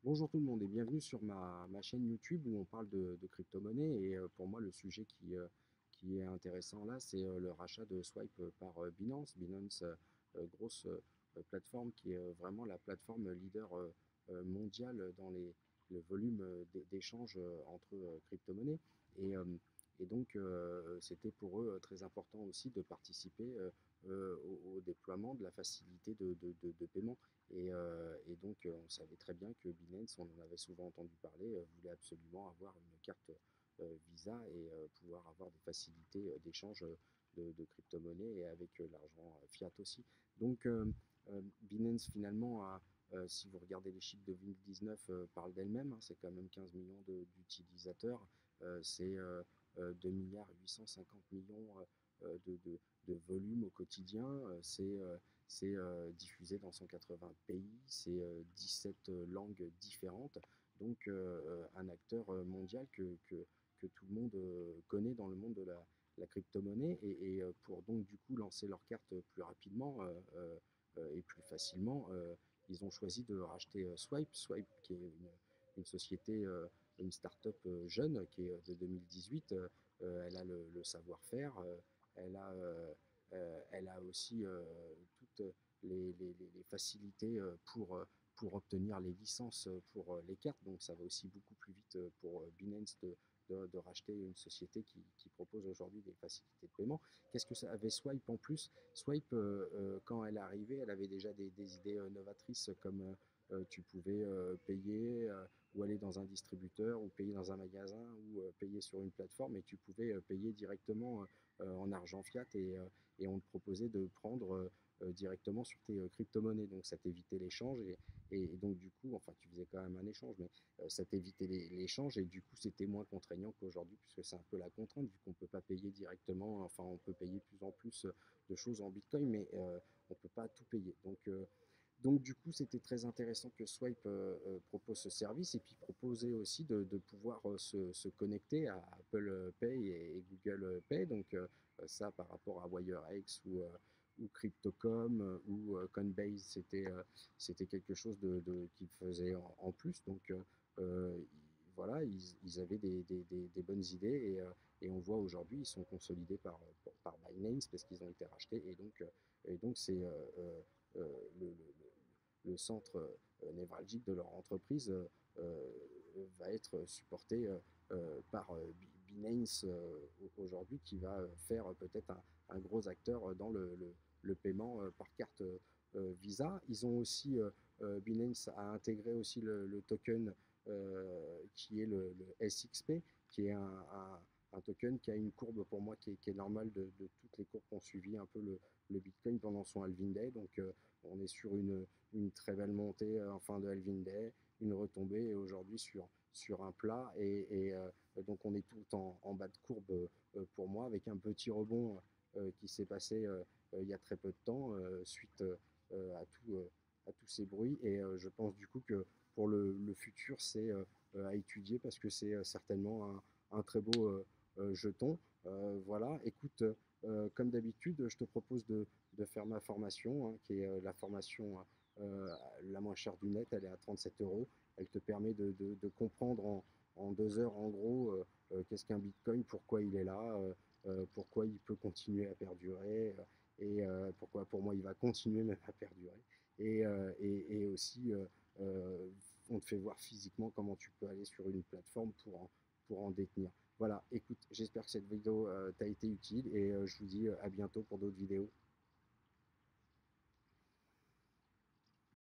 Bonjour tout le monde et bienvenue sur ma chaîne YouTube où on parle de crypto-monnaie et pour moi le sujet qui est intéressant là c'est le rachat de Swipe par Binance. Binance, grosse plateforme qui est vraiment la plateforme leader mondiale dans le volume d'échanges entre crypto-monnaies et, euh, et donc c'était pour eux très important aussi de participer au déploiement de la facilité de paiement. Et donc, on savait très bien que Binance, on en avait souvent entendu parler, voulait absolument avoir une carte Visa et pouvoir avoir des facilités d'échange de crypto-monnaies et avec l'argent fiat aussi. Donc, Binance, finalement, si vous regardez les chiffres de 2019, parle d'elle-même, hein, c'est quand même 15 millions d'utilisateurs, c'est 2 milliards 850 millions de volume au quotidien, c'est diffusé dans 180 pays, c'est 17 langues différentes, donc un acteur mondial que tout le monde connaît dans le monde de la crypto-monnaie et pour donc du coup lancer leur carte plus rapidement et plus facilement, ils ont choisi de racheter Swipe, Swipe qui est une société, une start-up jeune qui est de 2018, elle a le savoir-faire, elle a elle a aussi toutes les facilités pour obtenir les licences pour les cartes. Donc ça va aussi beaucoup plus vite pour Binance de racheter une société qui propose aujourd'hui des facilités de paiement. Qu'est-ce que ça avait Swipe en plus? Swipe, quand elle est arrivée, elle avait déjà des idées novatrices comme tu pouvais payer ou aller dans un distributeur ou payer dans un magasin ou payer sur une plateforme et tu pouvais payer directement en argent fiat et on te proposait de prendre directement sur tes crypto-monnaies. Donc ça t'évitait l'échange et donc du coup, enfin tu faisais quand même un échange, mais ça t'évitait l'échange et du coup c'était moins contraignant qu'aujourd'hui puisque c'est un peu la contrainte vu qu'on ne peut pas payer directement, enfin on peut payer de plus en plus de choses en Bitcoin, mais on ne peut pas tout payer. Donc du coup, c'était très intéressant que Swipe propose ce service et puis proposer aussi de pouvoir se connecter à Apple Pay et Google Pay. Donc ça, par rapport à WireX ou Crypto.com ou Coinbase, c'était quelque chose qu'ils faisaient en plus. Donc voilà, ils avaient des bonnes idées et on voit aujourd'hui, ils sont consolidés par Binance parce qu'ils ont été rachetés et donc c'est le, le centre névralgique de leur entreprise euh, va être supporté par Binance aujourd'hui, qui va faire peut-être un gros acteur dans le paiement par carte Visa. Ils ont aussi, Binance a intégré aussi le token qui est le SXP, qui est un token qui a une courbe pour moi qui est normale de toutes les courbes qu'ont suivi un peu le Bitcoin pendant son halving day. Donc on est sur une très belle montée en fin de halving day, une retombée et aujourd'hui sur un plat. Donc on est tout en bas de courbe pour moi avec un petit rebond qui s'est passé il y a très peu de temps suite à tous ces bruits. Et je pense du coup que pour le futur, c'est à étudier parce que c'est certainement un très beau jeton. Voilà, écoute, comme d'habitude, je te propose de faire ma formation, hein, qui est la formation la moins chère du net, elle est à 37 euros. Elle te permet de comprendre en 2 heures en gros qu'est-ce qu'un Bitcoin, pourquoi il est là, pourquoi il peut continuer à perdurer et pourquoi pour moi il va continuer même à perdurer. Et aussi, on te fait voir physiquement comment tu peux aller sur une plateforme pour en détenir. Voilà, écoute, j'espère que cette vidéo t'a été utile et je vous dis à bientôt pour d'autres vidéos.